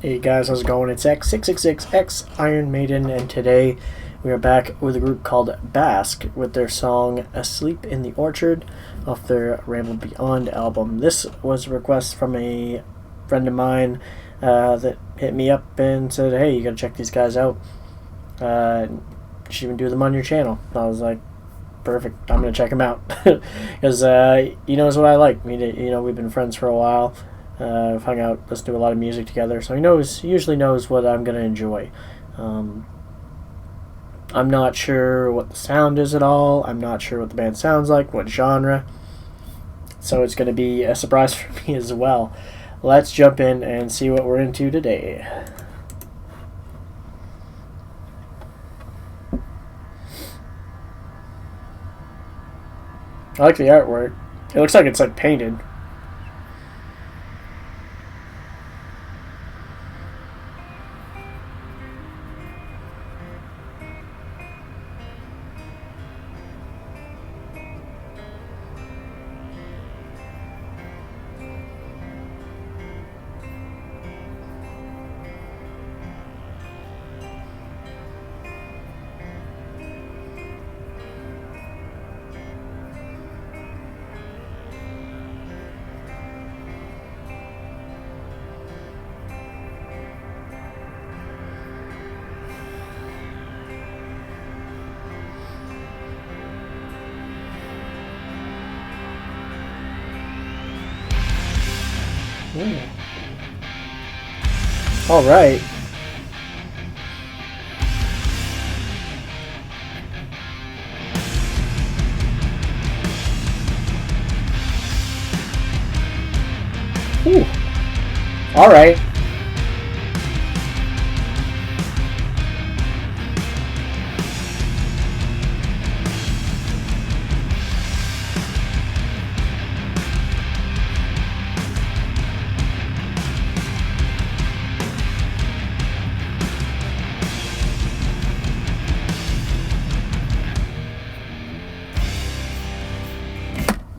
Hey guys, how's it going? It's X666X Iron Maiden, and today we are back with a group called Bask with their song Asleep in the Orchard off their Ramble Beyond album. This was a request from a friend of mine that hit me up and said, hey, you gotta check these guys out. You should even do them on your channel. I was like, perfect, I'm gonna check them out. Because he knows what I like. We've been friends for a while. I've hung out, listened to a lot of music together, so he usually knows what I'm going to enjoy. I'm not sure what the sound is at all. I'm not sure what the band sounds like, what genre. So it's going to be a surprise for me as well. Let's jump in and see what we're into today. I like the artwork. It looks like it's like painted. All right. Ooh. All right.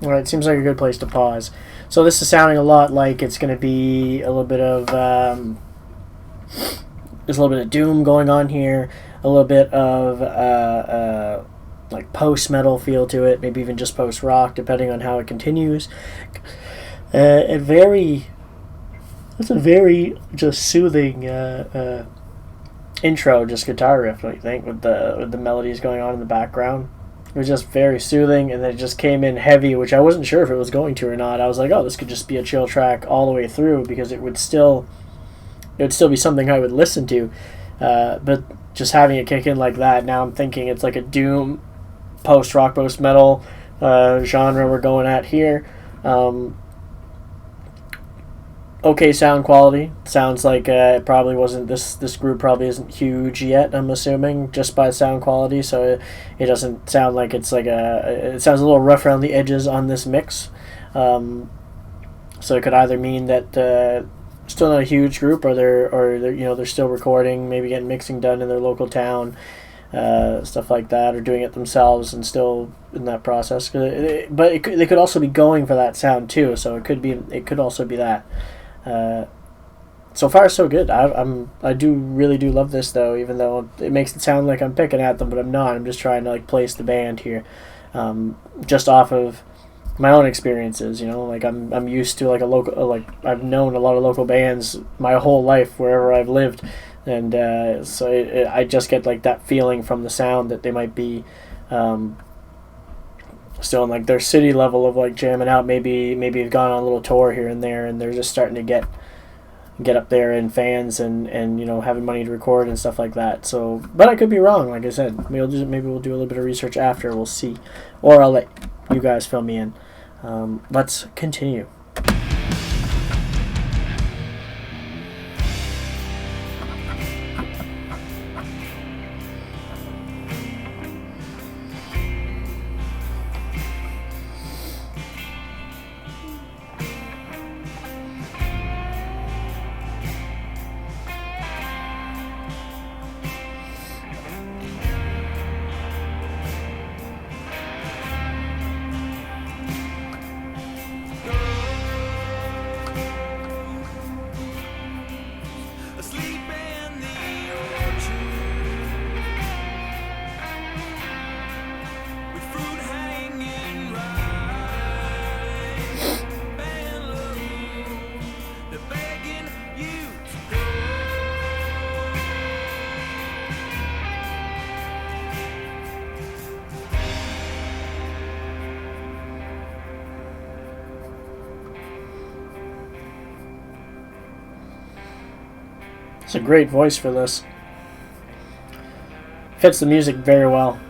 Alright, seems like a good place to pause. So this is sounding a lot like it's going to be a little bit of there's a little bit of doom going on here, a little bit of like post-metal feel to it, maybe even just post-rock, depending on how it continues. It's a very just soothing intro, just guitar riff, don't you think, with the melodies going on in the background. It was just very soothing, and then it just came in heavy, which I wasn't sure if it was going to or not. I was like, oh, this could just be a chill track all the way through, because it would still be something I would listen to. But just having it kick in like that, now I'm thinking it's like a doom, post-rock, post-metal genre we're going at here. Okay sound quality. Sounds like it probably wasn't, this group probably isn't huge yet, I'm assuming, just by sound quality, so it doesn't sound like it's like it sounds a little rough around the edges on this mix. So it could either mean that still not a huge group, or they're still recording, maybe getting mixing done in their local town, stuff like that, or doing it themselves and still in that process. But they could also be going for that sound too, so it could also be that. So far so good. I really do love this, though, even though it makes it sound like I'm picking at them, but I'm not. I'm just trying to like place the band here, just off of my own experiences. Like I'm used to like a local, like I've known a lot of local bands my whole life wherever I've lived, and so I just get like that feeling from the sound that they might be still in like their city level of like jamming out. Maybe they've gone on a little tour here and there, and they're just starting to get up there in fans and having money to record and stuff like that. So, but I could be wrong. Like I said, maybe we'll do a little bit of research after. We'll see, or I'll let you guys fill me in. Let's continue. It's a great voice for this. Fits the music very well.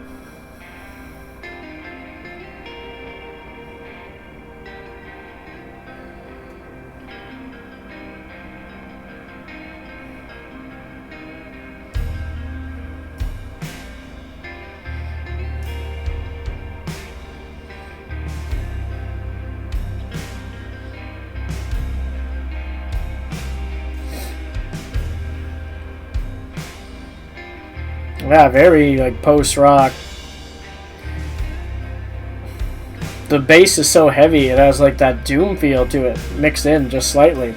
Yeah, very like post-rock. The bass is so heavy, it has like that doom feel to it, mixed in just slightly.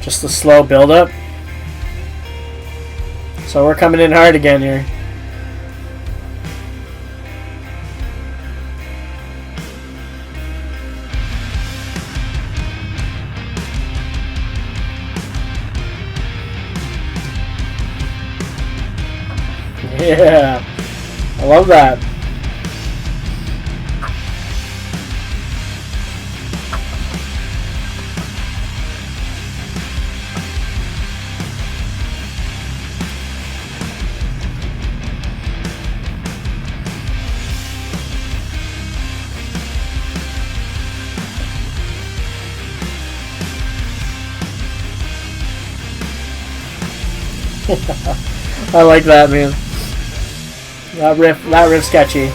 Just the slow build-up. So we're coming in hard again here. Yeah, I love that. I like that, man. That riff's sketchy.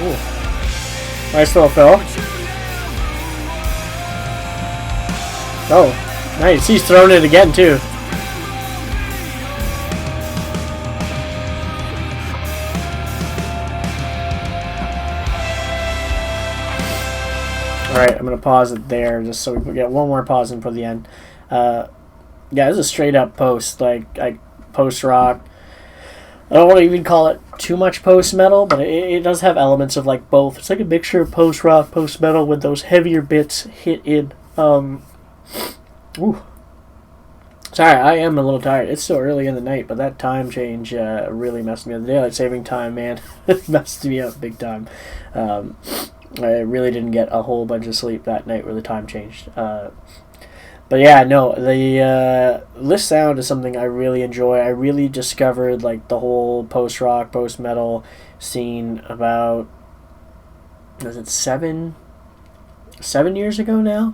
Ooh. Nice little fill. Oh, nice. He's throwing it again, too. Alright, I'm going to pause it there just so we can get one more pause in for the end. Yeah, this is a straight up post, like post-rock. I don't want to even call it too much post-metal, but it does have elements of like both. It's like a mixture of post-rock, post-metal with those heavier bits hit in. Ooh. Sorry, I am a little tired. It's still early in the night, but that time change really messed me up. The daylight saving time, man, it messed me up big time. I really didn't get a whole bunch of sleep that night where the time changed. But yeah, no, this sound is something I really enjoy. I really discovered like the whole post-rock, post-metal scene about, was it 7 years ago now?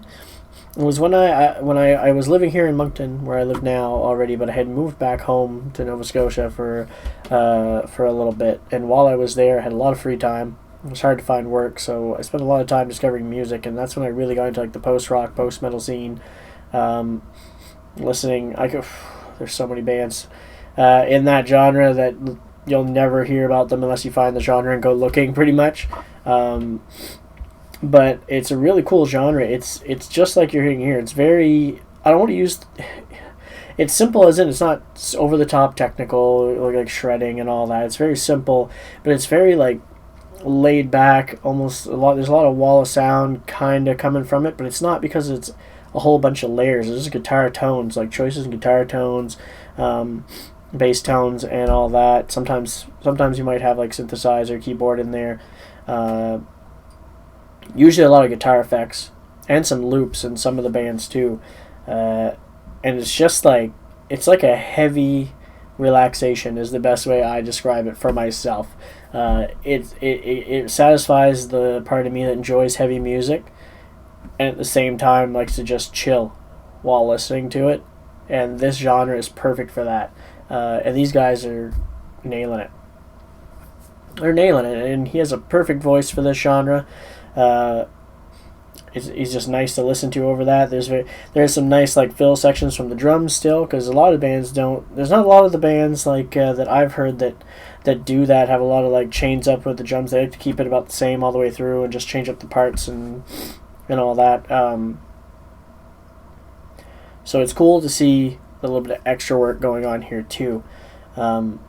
It was when I was living here in Moncton, where I live now already, but I had moved back home to Nova Scotia for a little bit. And while I was there, I had a lot of free time. It was hard to find work, so I spent a lot of time discovering music, and that's when I really got into like the post-rock, post-metal scene. Listening, there's so many bands in that genre that you'll never hear about them unless you find the genre and go looking, pretty much. But it's a really cool genre. It's just like you're hearing here. It's very, I don't want to use, it's simple as in it's not over the top technical like shredding and all that. It's very simple, but it's very like laid back, almost there's a lot of wall of sound kind of coming from it, but it's not because it's a whole bunch of layers. There's just guitar tones, like choices in guitar tones, bass tones, and all that. Sometimes you might have like synthesizer, keyboard in there. Usually a lot of guitar effects and some loops in some of the bands too. And it's just like, it's like a heavy relaxation is the best way I describe it for myself. It satisfies the part of me that enjoys heavy music, and at the same time likes to just chill while listening to it. And this genre is perfect for that. And these guys are nailing it. They're nailing it, and he has a perfect voice for this genre. He's just nice to listen to over that. There's some nice like fill sections from the drums still, because a lot of bands don't. There's not a lot of the bands like that I've heard that do that, have a lot of like chains up with the drums. They like to keep it about the same all the way through and just change up the parts and all that. So it's cool to see a little bit of extra work going on here too. I'm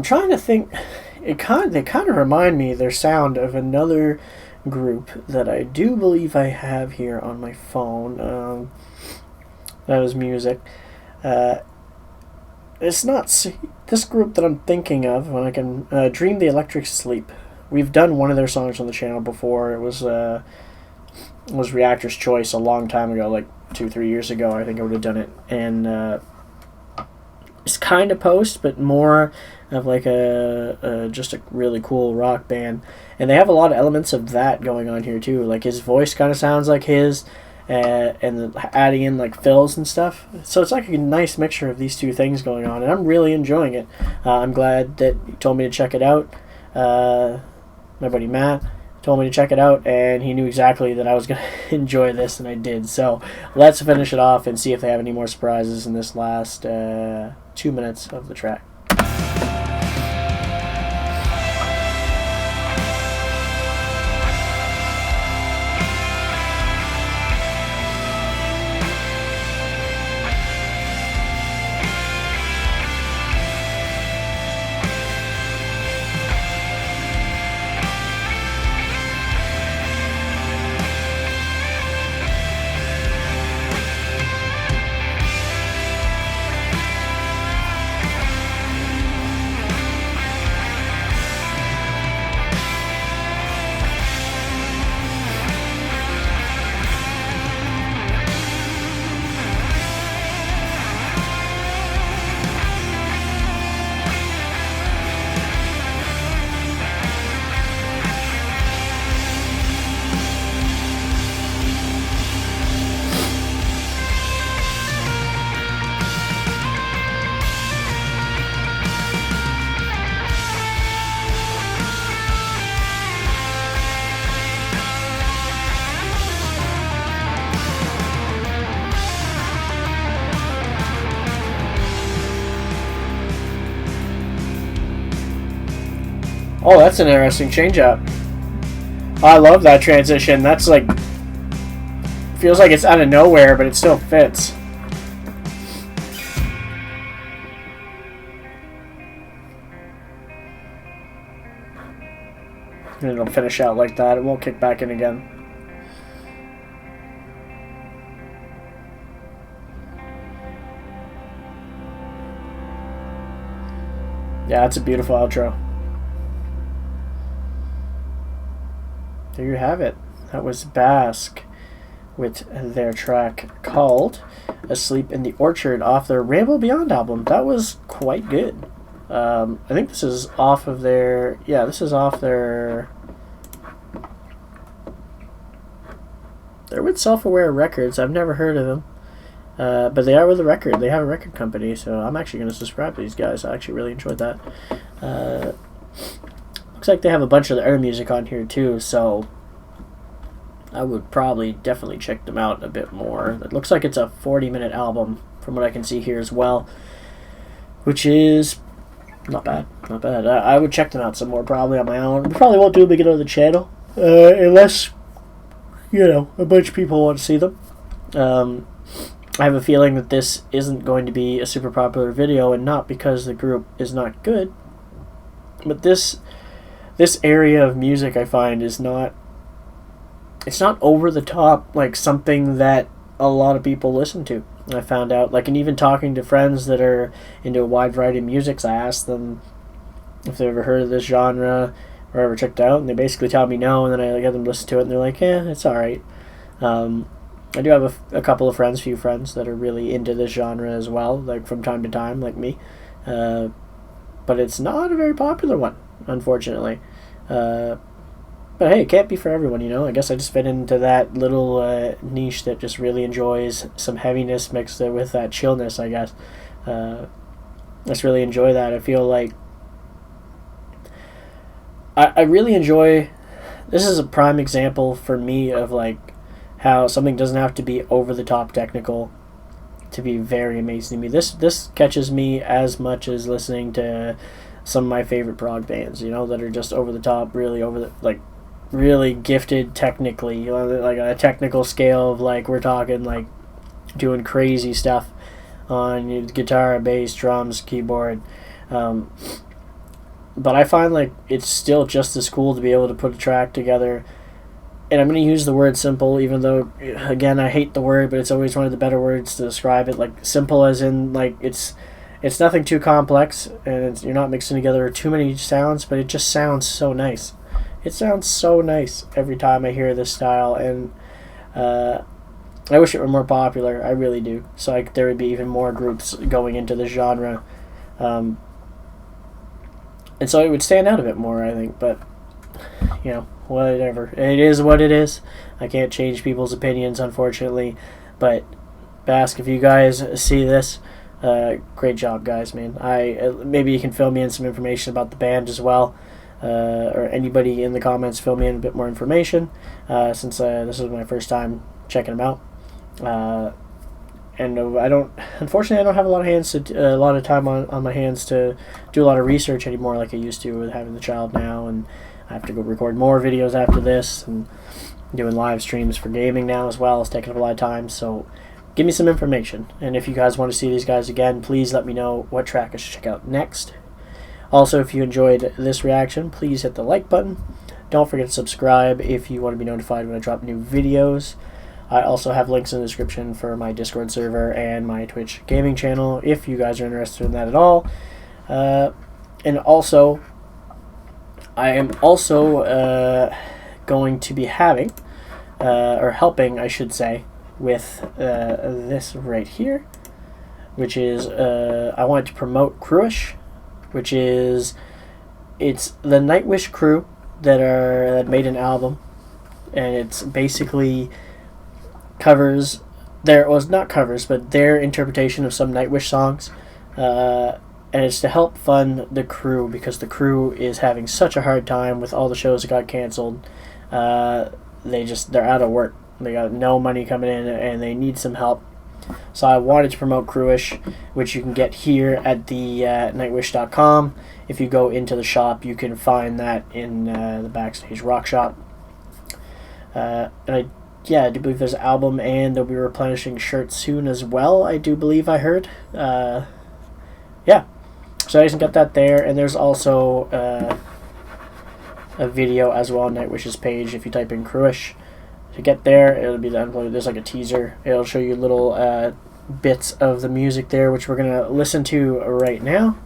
trying to think. They kind of remind me, their sound, of another group that I do believe I have here on my phone. That was music. It's not this group that I'm thinking of when I can Dream the Electric Sleep. We've done one of their songs on the channel before. It was Reactor's Choice a long time ago, like 2-3 years ago. I think I would have done it, and it's kind of post, but more of like just a really cool rock band, and they have a lot of elements of that going on here too. Like his voice kind of sounds like his, and adding in like fills and stuff. So it's like a nice mixture of these two things going on, and I'm really enjoying it. I'm glad that you told me to check it out. My buddy Matt told me to check it out, and he knew exactly that I was going to enjoy this, and I did. So let's finish it off and see if they have any more surprises in this last 2 minutes of the track. Oh, that's an interesting change up. I love that transition. That's like, feels like it's out of nowhere, but it still fits. And it'll finish out like that. It won't kick back in again. Yeah, it's a beautiful outro. There you have it. That was Bask with their track called Asleep in the Orchard off their Ramble Beyond album. That was quite good. I think this is off of their... Yeah, this is off their... They're with Self-Aware Records. I've never heard of them. But they are with a record. They have a record company, so I'm actually going to subscribe to these guys. I actually really enjoyed that. Looks like they have a bunch of their music on here too, so I would probably definitely check them out a bit more. It looks like it's a 40-minute album from what I can see here as well, which is not bad. Not bad. I would check them out some more probably on my own. We probably won't do a big on the channel unless, you know, a bunch of people want to see them. I have a feeling that this isn't going to be a super popular video, and not because the group is not good, but this area of music I find is not, it's not over the top like something that a lot of people listen to. I found out, like, and even talking to friends that are into a wide variety of musics, I asked them if they've ever heard of this genre or ever checked it out, and they basically tell me no, and then I get them to listen to it, and they're like, yeah, it's alright. I do have a couple of friends, few friends, that are really into this genre as well, like from time to time, like me. But it's not a very popular one. unfortunately. But hey, it can't be for everyone, you know. I guess I just fit into that little niche that just really enjoys some heaviness mixed with that chillness, I guess. I just really enjoy that. I feel like I really enjoy. This is a prime example for me of like how something doesn't have to be over the top technical to be very amazing to me. This catches me as much as listening to some of my favorite prog bands, you know, that are just over the top, really over the like really gifted technically, you know, like a technical scale of like we're talking like doing crazy stuff on guitar, bass, drums, keyboard. But I find like it's still just as cool to be able to put a track together. And I'm going to use the word simple, even though, again, I hate the word, but it's always one of the better words to describe it. Like, simple as in, like, it's nothing too complex, and you're not mixing together too many sounds, but it just sounds so nice. It sounds so nice every time I hear this style, and I wish it were more popular. I really do. So there would be even more groups going into the genre. And so it would stand out a bit more, I think, but, you know, whatever. It is what it is. I can't change people's opinions, unfortunately. But Bask, if you guys see this, great job, guys, man. Maybe you can fill me in some information about the band as well, or anybody in the comments fill me in a bit more information, since this is my first time checking them out. And unfortunately, I don't have a lot of time on my hands to do a lot of research anymore like I used to with having the child now, and I have to go record more videos after this, and doing live streams for gaming now as well. It's taking up a lot of time, so give me some information. And if you guys want to see these guys again, please let me know what track I should check out next. Also, if you enjoyed this reaction, please hit the like button. Don't forget to subscribe if you want to be notified when I drop new videos. I also have links in the description for my Discord server and my Twitch gaming channel if you guys are interested in that at all. And also, I am also going to be having, or helping, I should say, with this right here, which is, I wanted to promote Crewish, which is, it's the Nightwish crew that made an album, and it's basically covers, not covers, but their interpretation of some Nightwish songs, and it's to help fund the crew, because the crew is having such a hard time with all the shows that got canceled. They're out of work. They got no money coming in, and they need some help. So I wanted to promote Crewish, which you can get here at the nightwish.com. If you go into the shop, you can find that in the Backstage Rock Shop. And I do believe there's an album, and they'll be replenishing shirts soon as well, I do believe I heard. So I can get that there, and there's also a video as well on Nightwish's page. If you type in Crewish to get there, it'll be the unloaded. There's like a teaser. It'll show you little bits of the music there, which we're gonna listen to right now.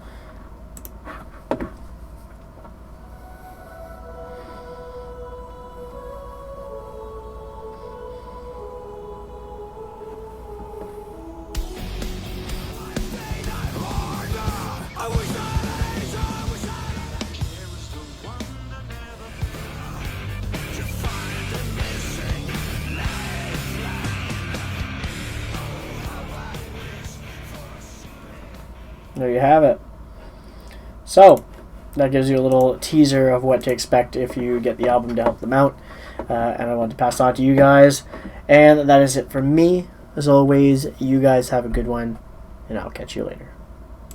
There you have it. So, that gives you a little teaser of what to expect if you get the album to help them out. And I want to pass on to you guys. And that is it from me. As always, you guys have a good one, and I'll catch you later.